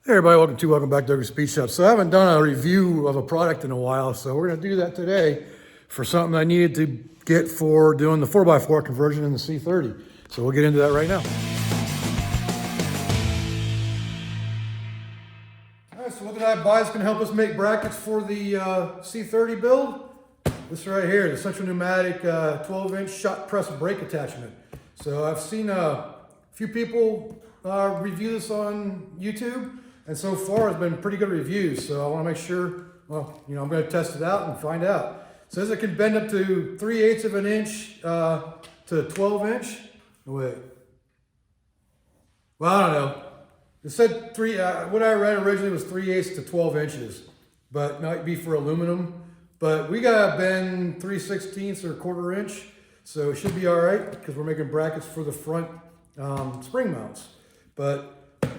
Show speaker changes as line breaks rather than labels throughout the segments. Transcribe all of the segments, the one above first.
Hey everybody, welcome back to Ogre Speed Shop. So I haven't done a review of a product in a while, so we're gonna do that today for something I needed to get for doing the 4x4 conversion in the C30. So we'll get into that right now. All right, so what did I buy that's gonna help us make brackets for the C30 build? This right here, the Central Pneumatic 12-inch shot press brake attachment. So I've seen a few people review this on YouTube. And so far, it's been pretty good reviews. So I want to make sure, well, I'm going to test it out and find out. It says it can bend up to 3/8 of an inch to 12-inch. Wait. Well, I don't know. It said what I read originally was 3/8 to 12 inches, but it might be for aluminum. But we got to bend 3/16 or 1/4 inch. So it should be all right because we're making brackets for the front spring mounts. But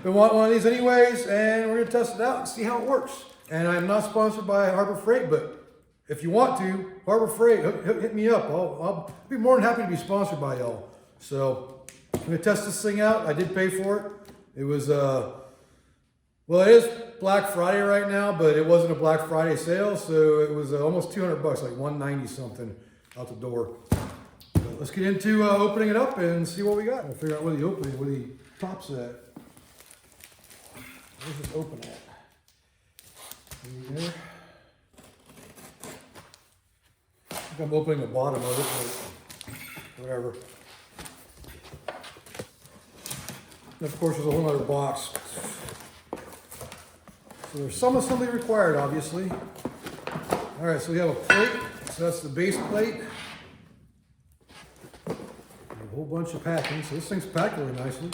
we want one of these anyways, and we're gonna test it out and see how it works. And I'm not sponsored by Harbor Freight, but if you want to, Harbor Freight, hit me up. I'll be more than happy to be sponsored by y'all. So I'm gonna test this thing out. I did pay for it. It was, well, it is Black Friday right now, but it wasn't a Black Friday sale, so it was almost 200 bucks, like 190 something out the door. So let's get into opening it up and see what we got. We'll figure out where the top's at. Let's just open it. There you go. I think I'm opening the bottom of it, but whatever. And of course, there's a whole other box. So there's some assembly required, obviously. All right, so we have a plate. So that's the base plate. And a whole bunch of packing. So this thing's packed really nicely.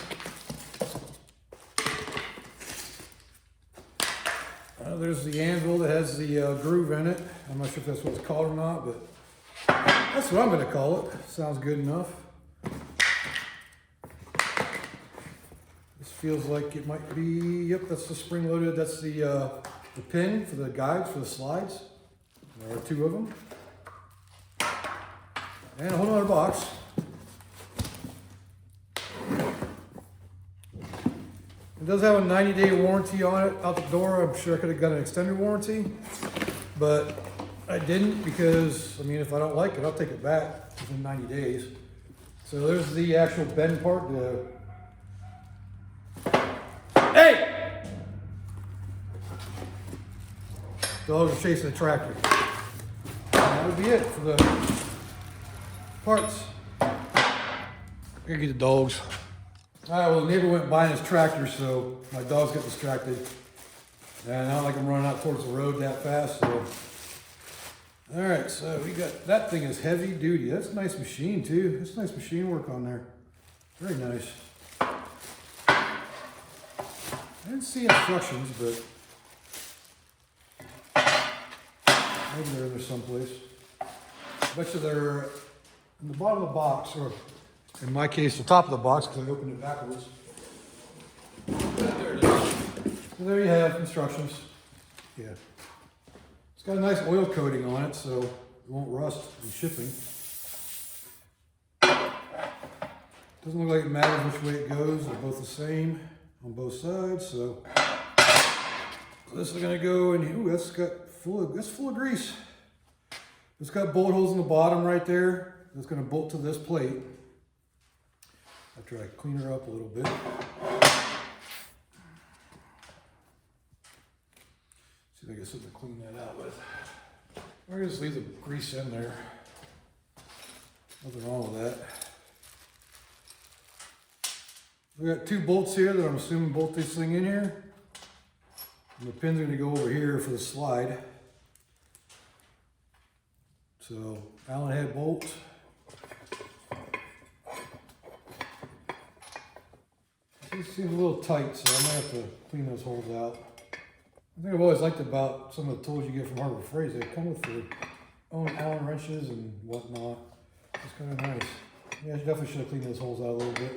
There's the anvil that has the groove in it. I'm not sure if that's what it's called or not, but that's what I'm going to call it. Sounds good enough. This feels like it might be, yep, that's the spring loaded. That's the pin for the guides, for the slides. There are 2 of them. And a whole other box. It does have a 90-day warranty on it out the door. I'm sure I could have got an extended warranty, but I didn't because, I mean, if I don't like it, I'll take it back within 90 days. So there's the actual bend part. Hey! Dogs are chasing a tractor. And that would be it for the parts. I'm gonna get the dogs. All right, well, the neighbor went buying his tractor, so my dogs got distracted. And I don't like them running out towards the road that fast, so. All right, so we got, that thing is heavy duty. That's a nice machine too. That's nice machine work on there. Very nice. I didn't see instructions, but maybe they're in there someplace. I bet you they're in the bottom of the box, or in my case, the top of the box, because I opened it backwards. There it is. So there you have instructions. Yeah. It's got a nice oil coating on it, so it won't rust in shipping. Doesn't look like it matters which way it goes. They're both the same on both sides, so this is gonna go in. Ooh, that's full of grease. It's got bolt holes in the bottom right there. That's gonna bolt to this plate. After I clean her up a little bit. See if I get something to clean that out with. Or I just leave the grease in there. Nothing wrong with that. We got 2 bolts here that I'm assuming bolt this thing in here. And the pins are going to go over here for the slide. So, Allen head bolt. This seems a little tight, so I might have to clean those holes out. I think I've always liked about some of the tools you get from Harbor Freight. They come with their own Allen wrenches and whatnot. It's kind of nice. Yeah, I definitely should have cleaned those holes out a little bit.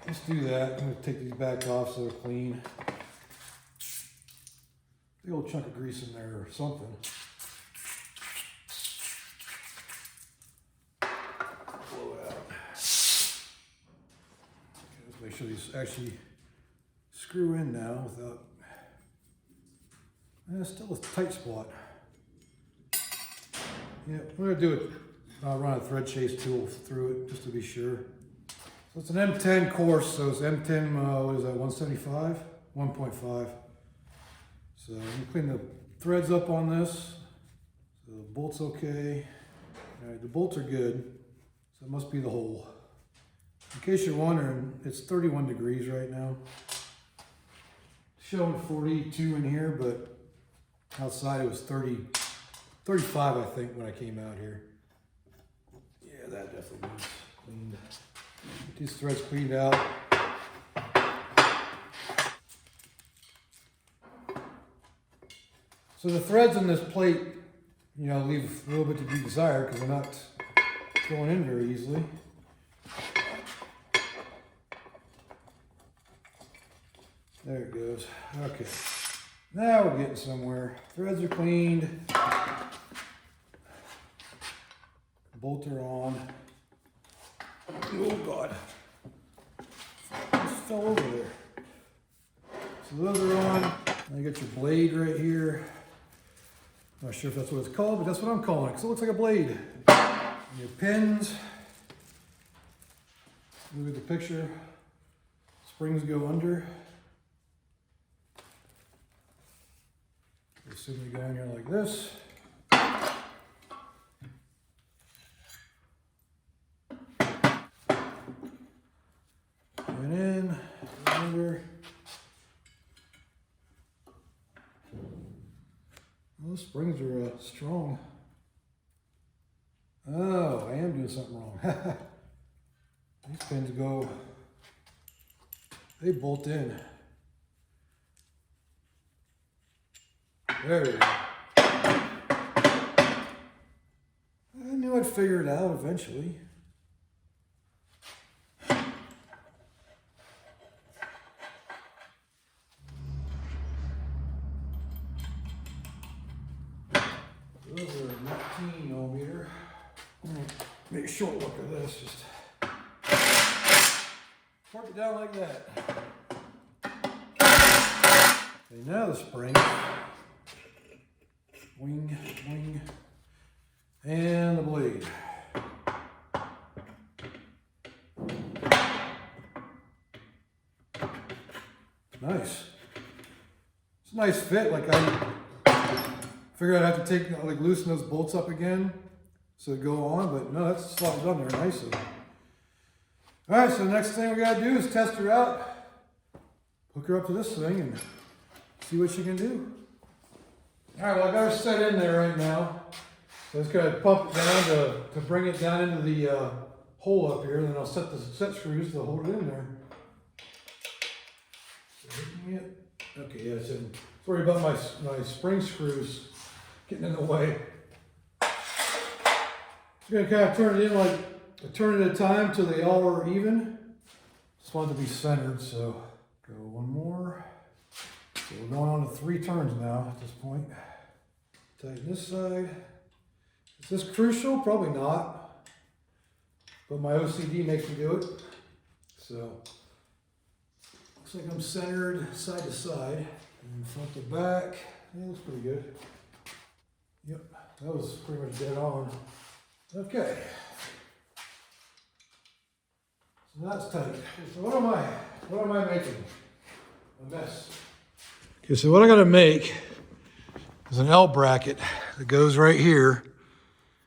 Let's do that. I'm going to take these back off so they're clean. Big old chunk of grease in there or something. Blow it out. Okay, let's make sure these actually screw in now without, it's still a tight spot. Yeah, we're gonna do it, run a thread chase tool through it just to be sure. So it's an M10 course, so it's M10, what is that, 175? 1.5. So I'm gonna clean the threads up on this. So the bolt's okay. All right, the bolts are good, so it must be the hole. In case you're wondering, it's 31 degrees right now. Showing 42 in here, but outside it was 35, I think, when I came out here. Yeah, that definitely needs cleaned. Get these threads cleaned out. So the threads in this plate, you know, leave a little bit to be desired because they're not going in very easily. There it goes. Okay. Now we're getting somewhere. Threads are cleaned. Bolts are on. Oh God. Just fell over there. So those are on. Now you got your blade right here. Not sure if that's what it's called, but that's what I'm calling it because it looks like a blade. And your pins. Look at the picture. Springs go under. Assume you go in here like this. And in, under. Those springs are strong. Oh, I am doing something wrong. These pins go, they bolt in. There we go. I knew I'd figure it out eventually. Those are 19 millimeter. Make a short look of this. Just work it down like that. Okay, now the spring. Wing, wing, and the blade. Nice. It's a nice fit. Like I figured I'd have to take, like, loosen those bolts up again so it go on, but no, that's slots on there nicely. All right, so the next thing we gotta do is test her out, hook her up to this thing, and see what she can do. All right, well, I got her set in there right now. So I just gotta pump it down to bring it down into the hole up here, and then I'll set the set screws to hold it in there. Okay, yeah, it's in. Sorry about my spring screws getting in the way. Just gonna kind of turn it in like a turn at a time till they all are even. Just want it to be centered, so go one more. So we're going on to 3 turns now at this point. Tighten this side. Is this crucial? Probably not. But my OCD makes me do it. So, looks like I'm centered side to side. And front to back. Yeah, looks pretty good. Yep, that was pretty much dead on. Okay. So that's tight. So what am I making? A mess. Okay, so what I gotta make is an L bracket that goes right here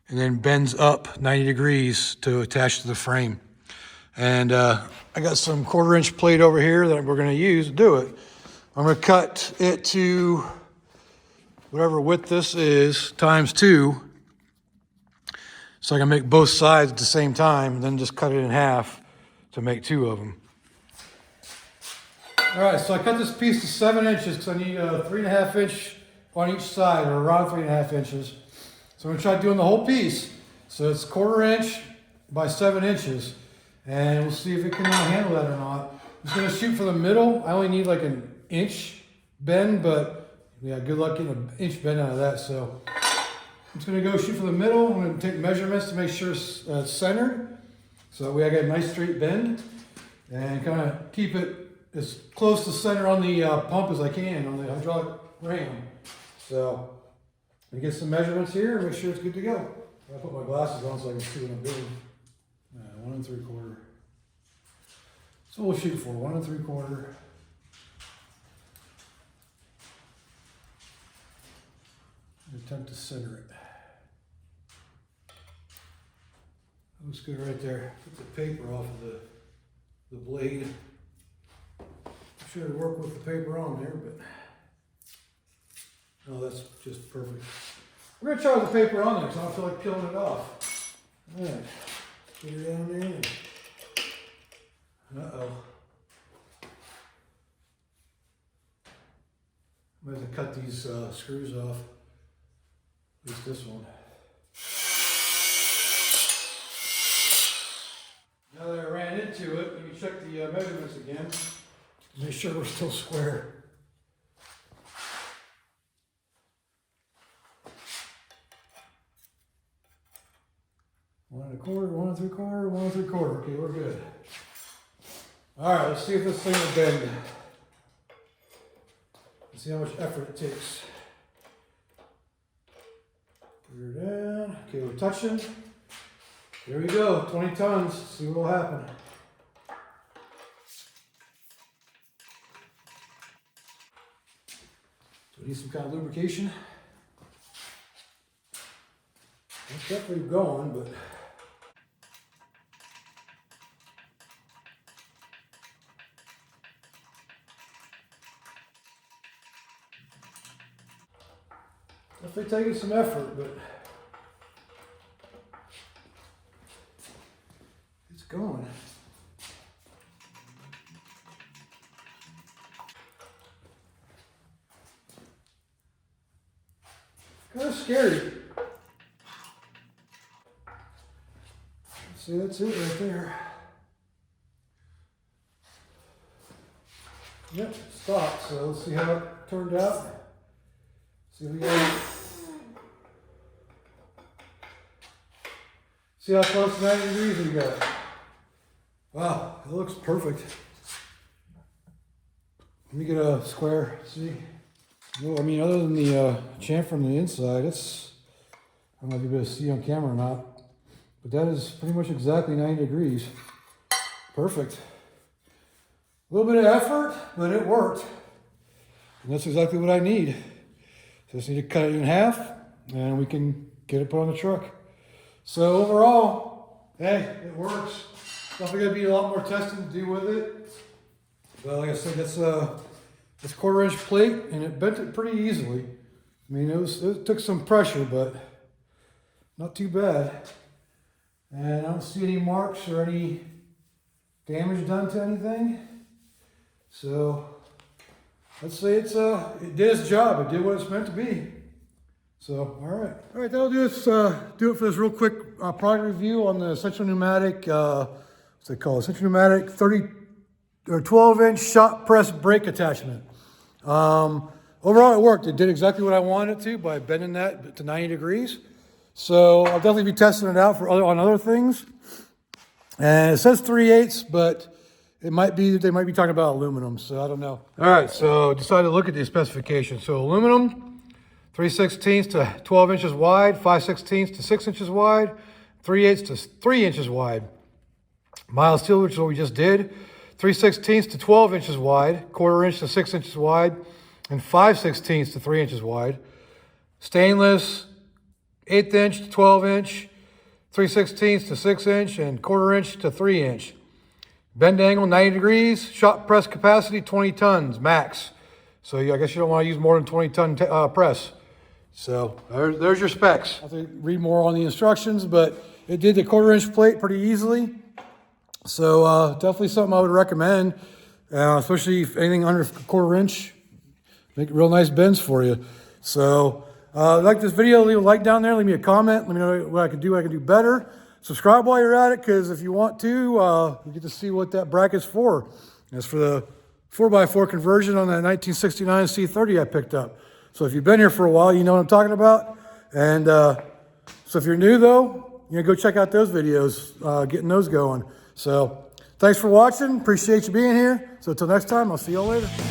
and then bends up 90 degrees to attach to the frame. And I got some 1/4 inch plate over here that we're gonna use to do it. I'm gonna cut it to whatever width this is times 2. So I can make both sides at the same time and then just cut it in half to make 2 of them. All right, so I cut this piece to 7 inches because I need a 3.5 inch on each side, or around 3.5 inches. So I'm gonna try doing the whole piece. So it's 1/4 inch by 7 inches. And we'll see if it can handle that or not. I'm just gonna shoot for the middle. I only need like an inch bend, but yeah, good luck getting an inch bend out of that. So I'm just gonna go shoot for the middle. I'm gonna take measurements to make sure it's centered. So that way I get a nice straight bend and kind of keep it as close to center on the pump as I can on the hydraulic ram. So we get some measurements here and make sure it's good to go. I'll put my glasses on so I can see what I'm doing. 1 3/4. So we'll shoot for 1 3/4. Attempt to center it. Looks good right there. Put the paper off of the blade. Should work with the paper on there, but no, that's just perfect. We're gonna try with the paper on there because I don't feel like peeling it off. All right, get it down there. Uh-oh. I'm gonna have to cut these screws off. At least this one. Now that I ran into it, let me check the measurements again. Make sure we're still square. One 1/4, 1 3/4, 1 3/4. Okay, we're good. All right, let's see if this thing will bend. Let's see how much effort it takes. Put her down. Okay, we're touching. There we go, 20 tons. See what will happen. So we need some kind of lubrication. It's definitely going, but definitely taking some effort, but it's going. Kind of scary. See, that's it right there. Yep, stopped. So let's see how it turned out. See if we got. See how close to 90 degrees we got. Wow, it looks perfect. Let me get a square. See. Well, I mean, other than the chamfer from the inside, it's. I don't know if you'll be able to see on camera or not. But that is pretty much exactly 90 degrees. Perfect. A little bit of effort, but it worked. And that's exactly what I need. Just need to cut it in half, and we can get it put on the truck. So overall, hey, it works. Definitely gonna be a lot more testing to do with it. But like I said, that's 1/4 inch plate, and it bent it pretty easily. I mean, it took some pressure, but not too bad. And I don't see any marks or any damage done to anything. So let's say it did its job. It did what it's meant to be. So, all right. All right, that'll do it for this real quick product review on the Central Pneumatic, what's it called? Central Pneumatic 12-inch shot press brake attachment. Overall, it worked. It did exactly what I wanted it to by bending that to 90 degrees. So I'll definitely be testing it out on other things. And it says 3/8, but they might be talking about aluminum, so I don't know. All right, so decided to look at the specifications. So aluminum, 3/16 to 12 inches wide, 5/16 to 6 inches wide, 3/8 to 3 inches wide. Mild steel, which is what we just did, 3/16 to 12 inches wide, 1/4 inch to 6 inches wide, and 5/16 to 3 inches wide. Stainless, 1/8 inch to 12 inch, 3/16 to 6 inch, and 1/4 inch to 3 inch. Bend angle 90 degrees, shot press capacity 20 tons max. So I guess you don't want to use more than 20 ton press. So there's your specs. I have to read more on the instructions, but it did the 1/4 inch plate pretty easily. So definitely something I would recommend, especially if anything under 1/4 inch, make real nice bends for you. So like this video, leave a like down there, leave me a comment, let me know what I can do better. Subscribe while you're at it, because if you want to, you get to see what that bracket's for. That's for the 4x4 conversion on that 1969 C30 I picked up. So if you've been here for a while, you know what I'm talking about. And so if you're new though, go check out those videos, getting those going. So Thanks for watching. Appreciate you being here. So until next time, I'll see y'all later.